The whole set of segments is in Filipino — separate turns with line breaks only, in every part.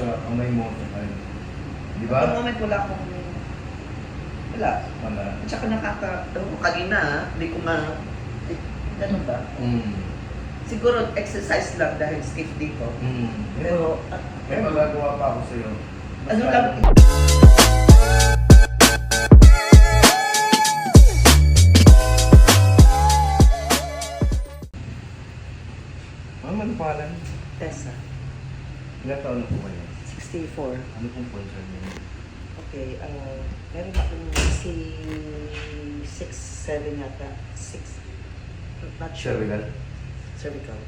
sa kamay mo. Di
At the
ba?
moment wala akong... Wala.
Wala.
At saka kanina, hindi ko nga... Ganun ba? Siguro exercise lang dahil stiff dito. Pero,
May magagawa pa ako sa'yo.
ano lang,
Ano pangalan?
Tessa,
Ilan taon na po kayo?
64.
Ano pong concern niyo?
Okay, meron akong si 6'7" yata. 6, not sure.
Cervical?
Cervical.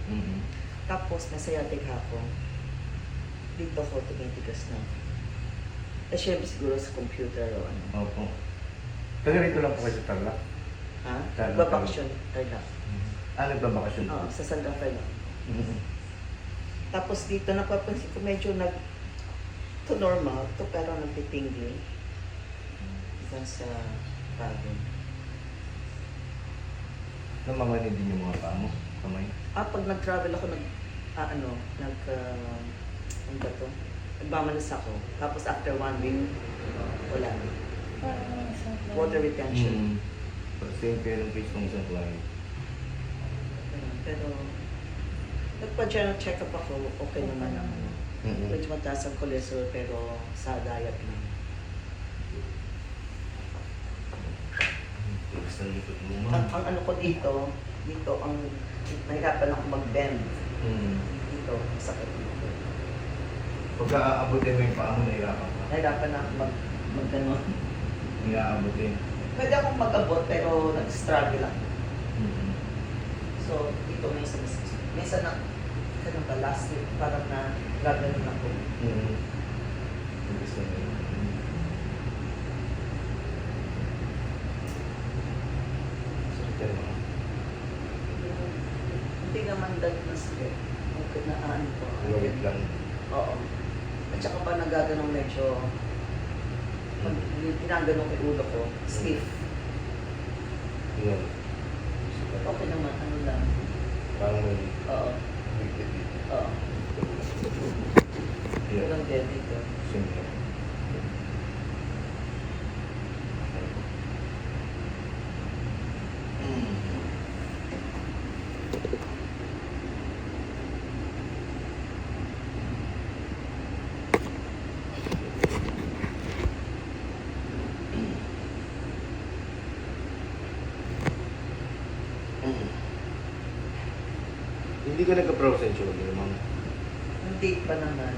Tapos, sciatic ako. Dito ko, tumitigas na. Eh, syempre siguro sa computer o ano.
Opo. Taga rito lang po kayo sa Tarlac?
Ha?
Tarlac.
Babakasyon. Tarlac.
Nagbabakasyon po?
Oo, sa San Rafael. Tapos dito, napapansin ko medyo to normal, to pero nagtitingling. Diyan sa pagod.
Namamanin din yung mga paa mo? Kamay?
Pag nag-travel ako, ano ba to? Nagmamanas ako. Tapos after 1 week, wala na. Water retention.
Same kayo ng case ng isang client.
Pero, nagpa-general check-up ako, okay naman ang medyo mataas ang cholesterol pero sa diet lang.
Tigas ng likod mo,
Ang
ma'am.
ano ko dito ang nahirapan ako mag-bend. Dito, sakit dito.
Pagka aabutin mo yung paa mo, nahirapan ka.
Nahirapan na ako mag-ganon.
Hindi aabutin.
Pwede akong mag-abot pero nag-struggle ako. So, dito minsan na, ganun ba, last week, parang na gaganon ako.
Tigas ng likod. Sakit yan, ma'am.
Hindi naman dahil na sakit. Okay na ano ko.
Wait lang.
Oo. At saka pa nagaganong medyo, pag ginaganon ko yung ulo ko, stiff.
Yan.
Okay naman, ano lang.
Parang may
Oo.
bigit dito.
Oo.
Yan.
Walang din dito.
Same yan. Hindi ka nagka-process yun, ma'am.
Hindi pa naman.